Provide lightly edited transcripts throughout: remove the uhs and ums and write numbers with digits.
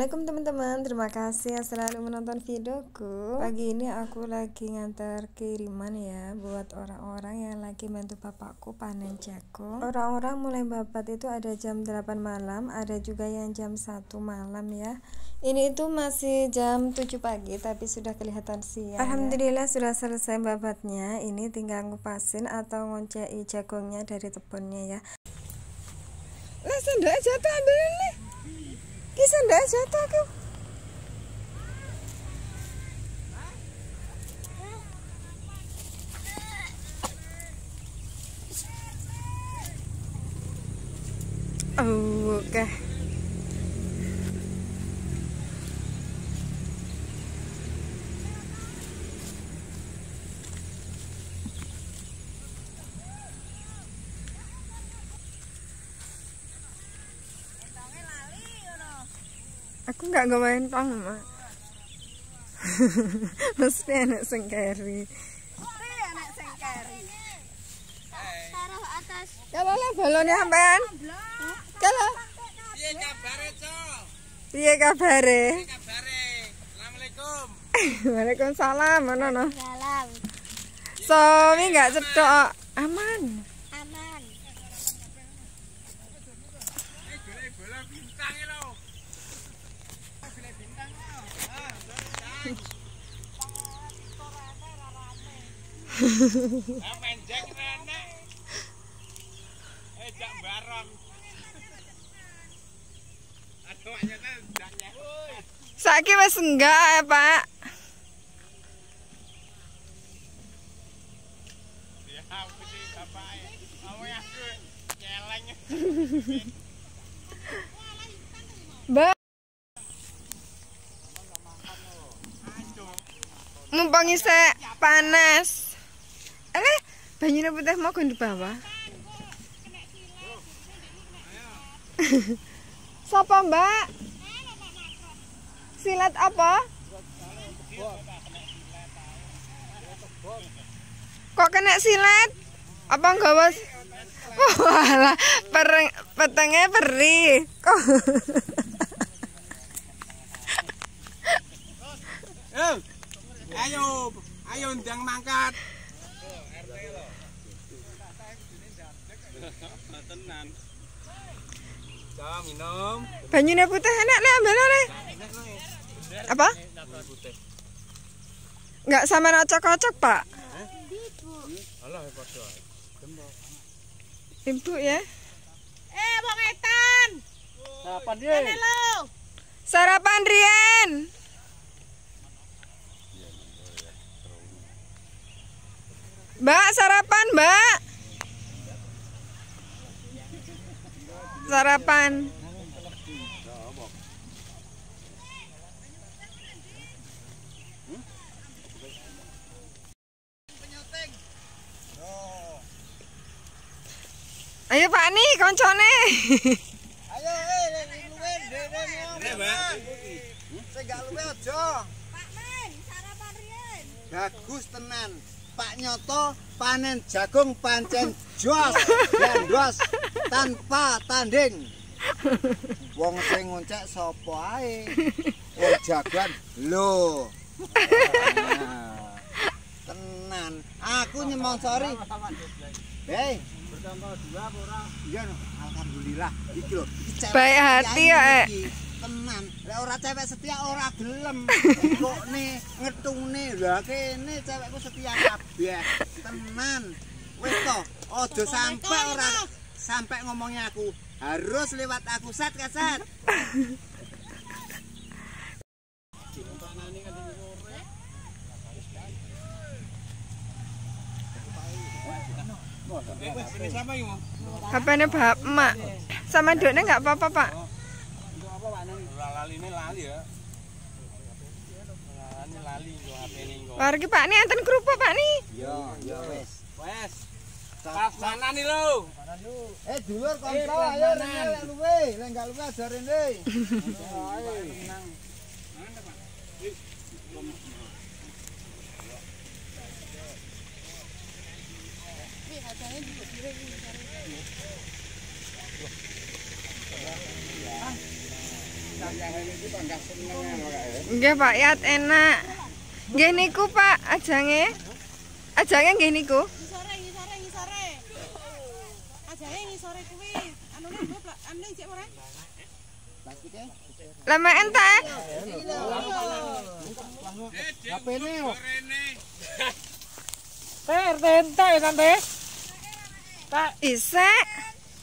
Assalamualaikum teman-teman, terima kasih yang selalu menonton videoku. Pagi ini aku lagi ngantar kiriman ya buat orang-orang yang lagi bantu bapakku panen jagung. Orang-orang mulai babat itu ada jam 8 malam, ada juga yang jam 1 malam ya. Ini itu masih jam 7 pagi tapi sudah kelihatan siang. Alhamdulillah sudah selesai babatnya. Ini tinggal ngupasin atau ngoncei jagungnya dari kebunnya ya. Lah sendok jatuh, ambil ini. Kisah ndak jatuh aku. Oh, oke. Aku nggak main tong, Mak. Mesti anak sengkeri. Anak sengkeri. Taruh atas. Kalau lah balonnya sampean. Kalau. Piye kabare, Cok? Piye kabare? Assalamualaikum. Waalaikumsalam, mana no? Salam. Suami nggak cedok, aman. Aman. Bola bintang lho. Bola bintang lho. Main jeng rene. Jak bareng. Aduh anyane ndak nyek. Saiki wis enggak ya, Pak? Ya putih bapake. Awake aku nyeleng. Mbak. Mumpung isek panas. Banyune putih mau di bawah. Sapa, Mbak? Silat apa? Kok kena silat? Apa nggawa? Walah, petenge perih. Kok Ayo ndang mangkat. Tenan. Coba minum. banyune putih enak nih, ambil oleh. Apa? Enggak sama cocok-cocok, Pak. Alah padha. Ibu ya. Wong etan. Sarapan Kene lho. Sarapan Rian. Mbak, sarapan, Mbak. Sarapan. Ayo Pak nih, koncone. Ayo luwe ndene Mbak. Sing gak luwe aja. Pak Men, sarapan riyen. Bagus tenan. Pak Nyoto panen jagung pancen jos gandos tanpa tanding. Wong sing ngoncek sapa ae? Wong jagoan lho. Tenan. Aku nyemonsori. Hei, bertambah 2 apa ora? Iya, alhamdulillah. Iki lho, Baik hati ya, tenan. Lah ora cewek setia ora gelem. Kok ne ngetune. Lah kene cewekku setia kabeh. Tenan. Wis to, aja sampai ngomongnya aku. Harus lewat aku sat kasat. HP-nya Bapak Emak. Sama doknya nggak apa-apa, Pak. Untuk apa Pak Nang? Lali ya. Lali yo HP-ne kok. Wargi Pak nih enten kerupuk Pak nih. Yo wis. Wes. Pas mana nih lo? Dulur kontrol ayo lek luwe, lek enggak luwe aja rene. Ayo tenang. Mana Pak? Nih, harganya juga direng nih. Yang Nggih Pak Yat enak. Nggih niku Pak ajange. Ajange nggih niku. Ngisore. Ajae ngisore kuwi. Anune mbok ane cek ora? Lemeken ta? HP-ne yo. Entek ya Tante. Tak Isek.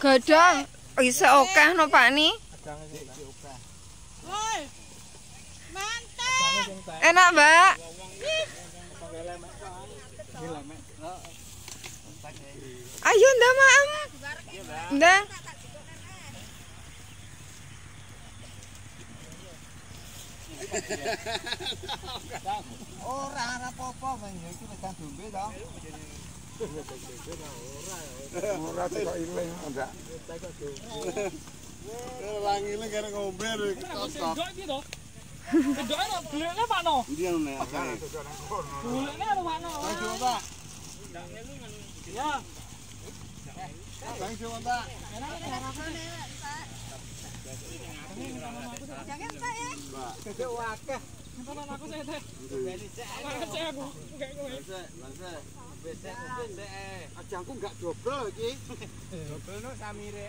Godhong. Isek akeh no Pak ni. Woi. Mantap. Enak, Mbak. Ayo ndak maem. Ndak. Ora apa-apa bang ya iki wedang dombe to. Ora kok ilang ndak. Ora ngiling kare ngombe ketok. sendok iki to. Sendoke no glekne Pak no. Ndi anu nek. Glekne anu Pak no. Ayo Pak. Ya. Bang coba Pak. Jangan Pak ya. Pak. Wakeh. Sampeyan aku sik teh. Cek aku. Kayak kowe. Besek. Ajangku enggak dobel iki. Dobelno samire.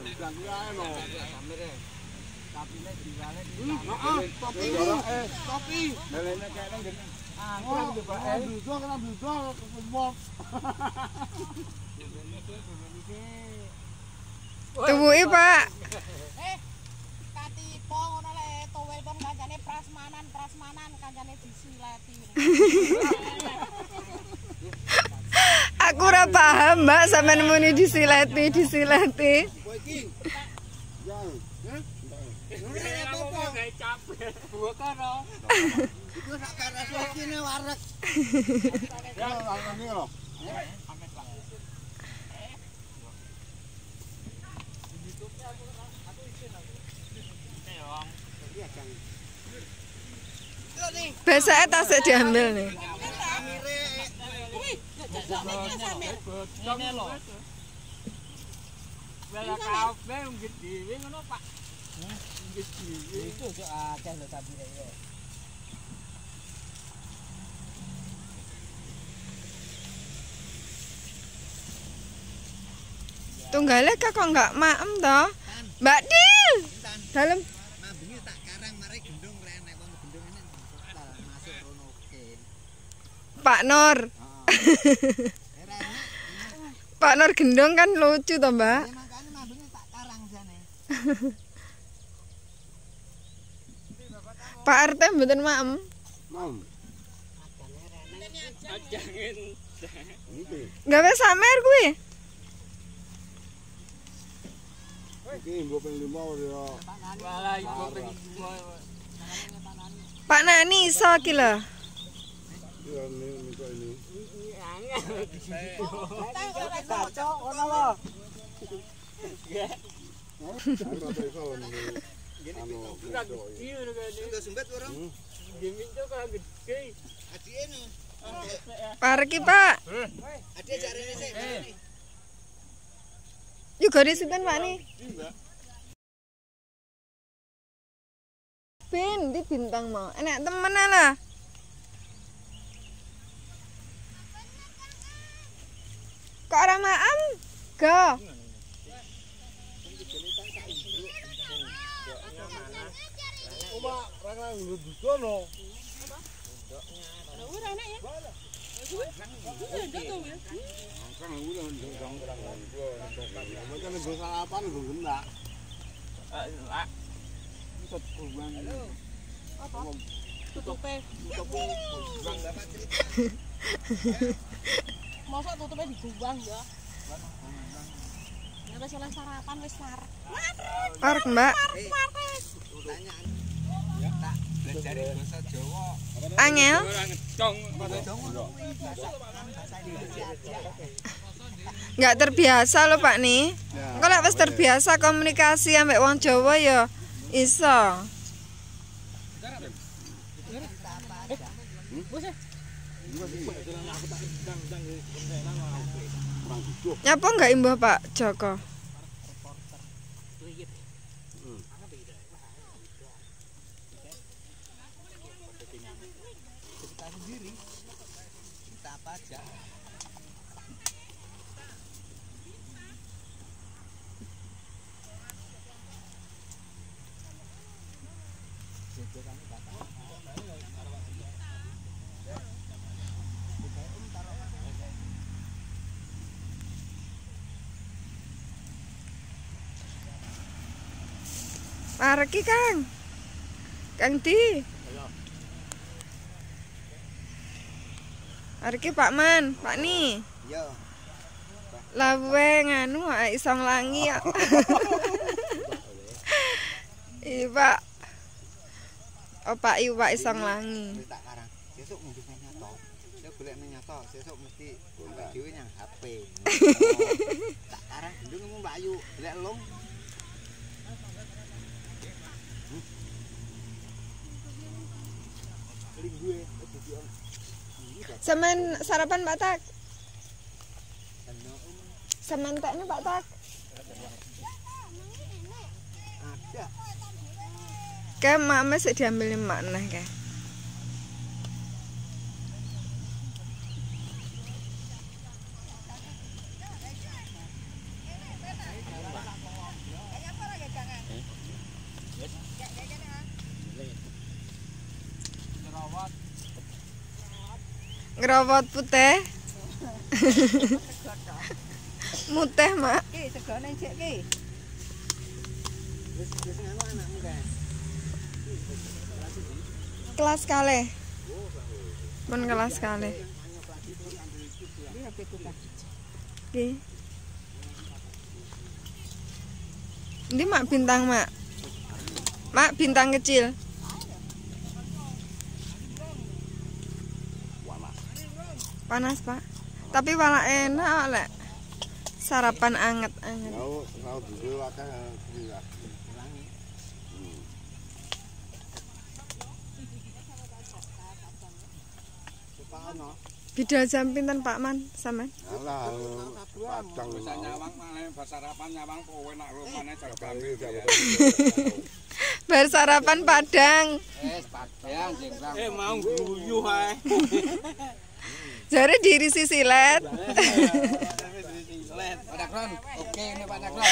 Ajangku ae lho. Samire. Tapine diwale di. Heeh, topi. Topi. Melene kene ngene. Ah, kurang coba. Kena bludol kepomp. Tuwuki, Pak. Katipo ngono le towel kon kancane prasmanan kancane disileti. Aku ora paham, Mbak, sampean muni disileti. Kowe iki. Ya. Hah? Apa gawe capek. Buat kono. Iku sak karas wakine wareg. Ya, ngene lho. Besake tasik diambil nih. Ngene lho. Wela kafe nggih dhewe ngono Pak. Nggih dhewe. Itu kok akeh lho sabire iki. Tunggale kok enggak maem toh? Mbak Dil. Dalem Mambune tak karang mari gendung renek wong gendung ini masuk rono ken. Pak Nur. Pak Nur gendong kan lucu toh, Mbak? Ya makane mambune tak karang jane. Pak RT mboten maem. Mam. Ajangin. Iki. Gawe samer kuwi. Iki mbok ping 5 ya. Wala ibu pengen Pak Nani iso iki lho. Ya ini kok ini. angel di situ. Kacau ono lho. Parek iki, Pak. Yuk gari sinten Pak nih? Bin di bintang mau. Enak temen lah. Kok ora maem? Go. Oma, ra nang ndudono. Mosok tutupnya dibuang ya. Ya wis oleh sarapan wis war. Parek, Mbak. Dari bahasa Jawa. Angel. Nggak terbiasa loh Pak nih. Kalau wis terbiasa komunikasi ambek wong Jawa ya iso. Nyapa nggak imbah Pak Joko? kita sendiri. Kita apa aja. Pareki Kang. Kang Di. Pareki Pak Man, Pak Ni. Yo. Lawe nganu isong langi ya. Iya Pak. Opak iwak isong langi. Tak karang. Sesuk mundur nang nyato. Yo golek nang nyato, sesuk mesti golek dhewe nang HP. Tak karang ndung Mbak Ayu, golek long. Semen sarapan Pak Tak. Semen teknya Pak Tak. Ada. Ke mama sik diambil mak neh ke. Ngerawat putih. Mutih, Mak. Ki segone cek ki. Wis ngono anakmu kan. Kelas kalih. Men kelas kalih. Nggih. Ini Mak bintang, Mak. Mak bintang kecil. Panas, Pak. Tapi malah enak lek. Sarapan anget-anget. Mau dulu akan ulangi. Bidal jam pinten Pak Man sampean? Alah, padang Bisa nyawang malah sarapan nyawang kowe nak rupane jaga Bar sarapan Padang. padang jenggrang. mau guyu ae. Jare diri sisilet. Pak Dakron, oke ini Pak Dakron.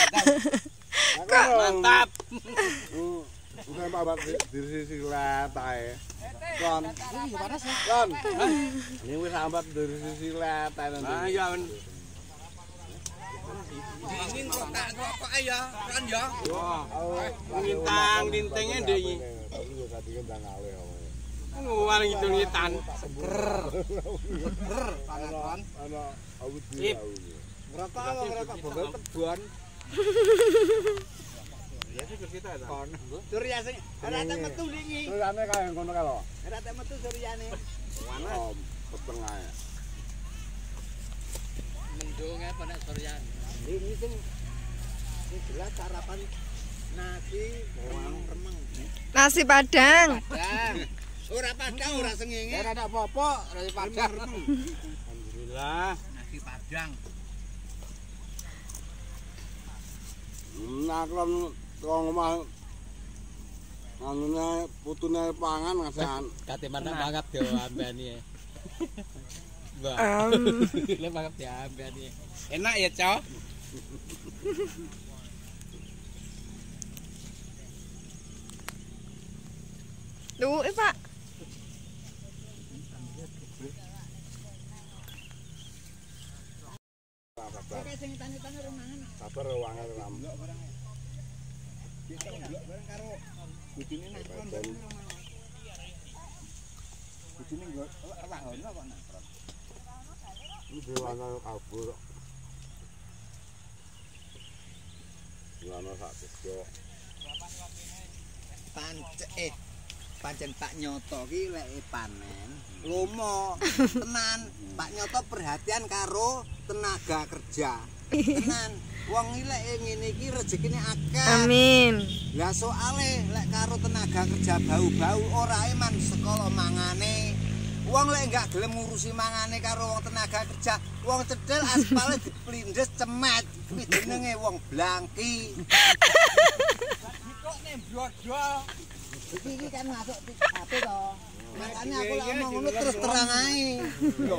Mantap. Udah Pak diri sisi let ae. Kon. Kon. Ini wis sambat dari sisi let ae. Nah ya. Dingin kok tak rokok ae ya, kan ya. Ngintang dintenge ndek iki. Aku tadi kan ndang ale. Nguwal ngitung-ngitan. Pak Dakron. Ana awut Sip. Ngerokok bongol tebon. Ya sih kita ta. Surya sing ora tak metu iki. Terusane kaya ngono kae lho. Ora tak metu suryane. Oh, peteng ae. Mendung apa nek suryan. Ini sing jelas sarapan nasi remeng-remeng. Nasi Padang. Padang. Ora padang, ora sengenge. Ora ada apa-apa, nasi padang. Alhamdulillah. Nasi padang. Nah, kon ngomah anune putune pangan ngasan. Kate mana banget yo ambani. Mbak. Le banget ya ambani. Enak ya, Cok? Duh, Pak. Oke, sing tani-tani rumahan. Sabar wangen ram. Bisa ndelok bareng karo bojone Nakron. Bojone nggo lahono kok Nakron. Iki ana kabur. Ana sak sego. Pancen Pak Nyoto ki lek panen lomo tenan. Pak Nyoto perhatian karo tenaga kerja. Tenan. Wong iki lek ngene iki rezekine akeh. Amin. Lah soale lek karo tenaga kerja bau-bau ora eman sekolah mangane. Wong lek enggak gelem ngurusi mangane karo wong tenaga kerja, wong cedel aspale diplindes cemet. Kuwi jenenge wong blangki. Kok nek brodol. Iki kan masuk HP to. Makanya aku lek ngomong ngono terus terang ae.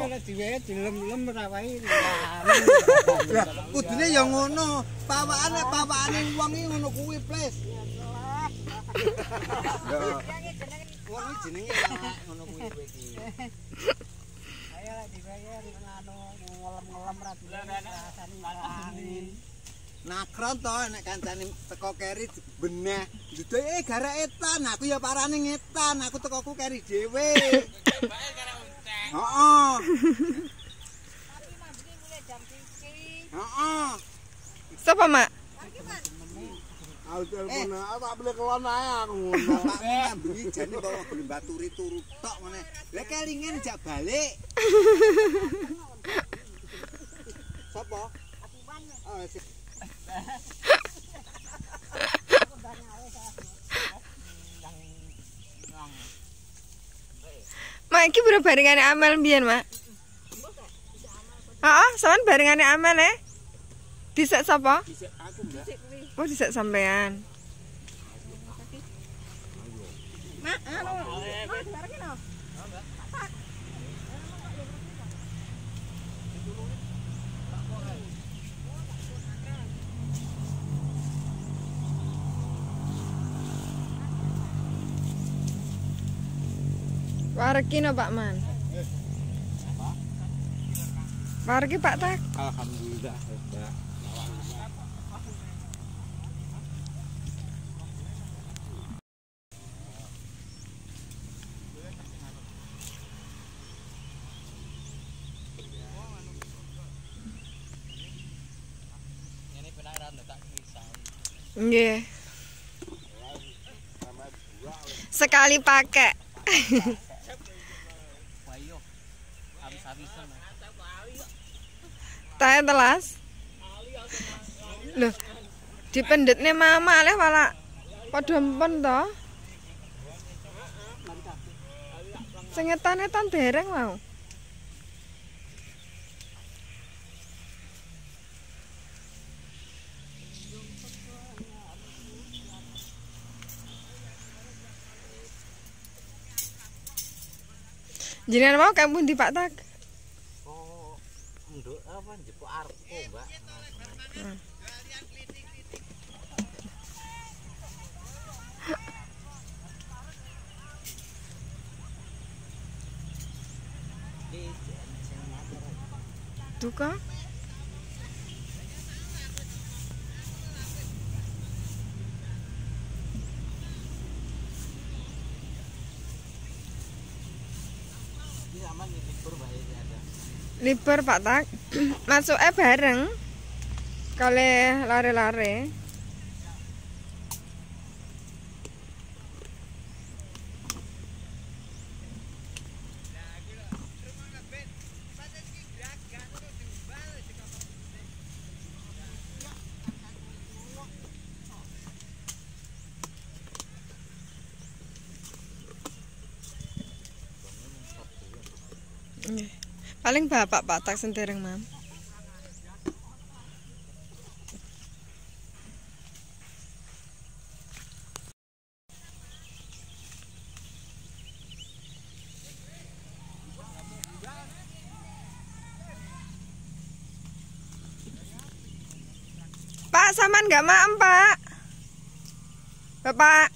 Nek dhewe dilem-lem ora wae. Kudune ya ngono. Pawakane wong iki ngono kuwi, Ples. Ngono jenenge ngono kuwi kowe iki. Ayo lek dibayar ngono ngelem-ngelem ra rasane. Nakron to nek kancane teko keri beneh. Judul garek etan, aku ya parane ngetan, aku tekoku keri dhewe. Heeh. Tapi mambune mulai jam 1. Heeh. Sapa, Mak? Aku telepon tak beli kelon ae aku ngono. Bapakmu ngambengi jane bawa baturi turu tok meneh. Lah kelingan jak balik. Sapa? Oh, Mak iki buru barengane Amel mbiyen, Mak. Heeh, sampean barengane Amel Disek sapa? Dhisik aku, Mbak. Oh, disek sampean. Mak, Mak bareng no. Wareki no Pak Man. Wareki Pak Tak. Alhamdulillah, Mbak. Ini penaran tak bisa. Nggih. Sekali pakai. Wayo. Habis-habisan. Tae telas. Loh. Dipendhetne mama leh wala padha empon to. Sing etan-etan dereng mau. Jenengan mau kampung di Pak Tak? Oh, nduk apa njepuk arpo, Mbak. Duka? Ini aman nih libur Mbak ini ada. Libur Pak Tak. Masuknya bareng. Kali lare-lare. Nggih. Paling bapak Pak Tak sentereng, Mam. Pak, sampean nggak maem, Pak? Bapak.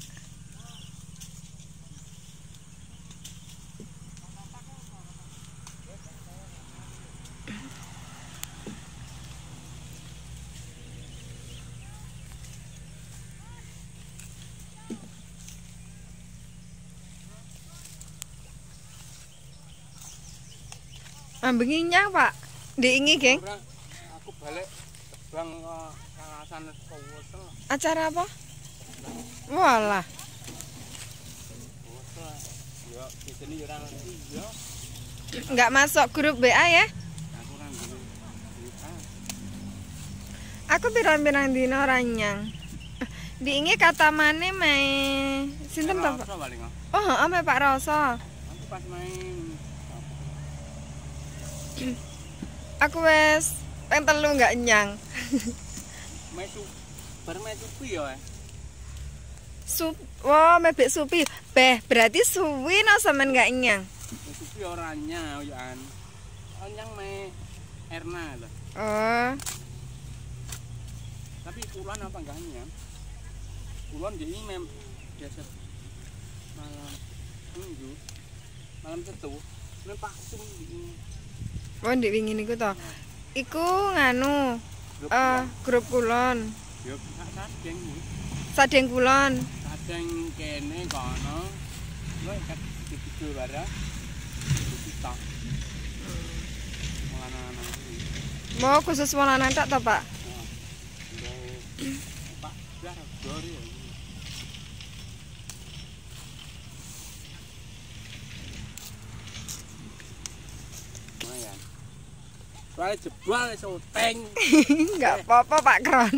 Ambenginya, Pak. Diingi, Geng. Aku balik bang Kangasan Kowosel. Acara apa? Walah. Ya, di sini ya orang iya. Nggak masuk grup BA ya? Aku orang dulu. Aku pirang-pirang dino ranyang. Diingi kata mane mai sinten to, Pak? Oh, heeh, me Pak Roso. Aku pas main. Aku wes peng telu nggak nyang. Mesu. Bar mesu ya. Sup Wah, mebek supi. Beh, berarti suwi no sampean gak nyang. Supi orangnya oyan. Nyang me Erna lho. Oh. Tapi kulon apa enggak nyang? Kulon jadi biasa malam Minggu. Malam Setu. Nek Pak Sum iki. Oh, ndek wingi niku to. Iku nganu grup kulon. Yo sadeng. Sadeng kulon. Sadeng kene kono. Lho ikat video bara. Kita. Anak-anak. Mau khusus wong lanang tok to, Pak? Pak, biar dori. Lumayan. Soalnya jebol syuting. Enggak apa-apa, Pak Kron.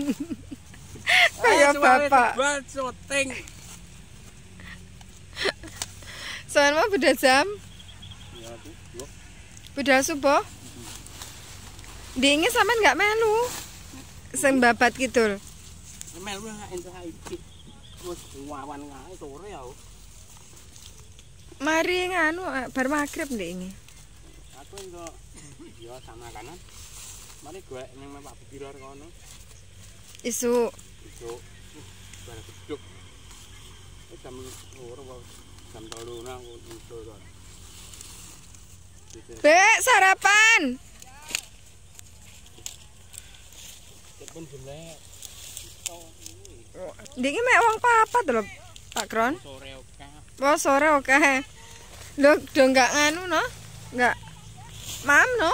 Kayak bapak. Jebol syuting. Soalnya mau beda jam. Ya tuh. Beda subuh. Diingin sampean enggak melu. Sing babat kidul. Melu entuk iki. Wis wawan kae sore ya. Mari nganu bar magrib ndek ini. Aku entuk ya sama kanan. Mari golek nang Pak Bukiro kono. Isu. Bar geduk. Jam 2 jam 3 nang iso to. Bek sarapan. Cepet jemlek. Ndiki mek wong papat lho, Pak Kron. Sore oke. Wah, sore oke. Lho, do enggak nganu no? Enggak. Mam no?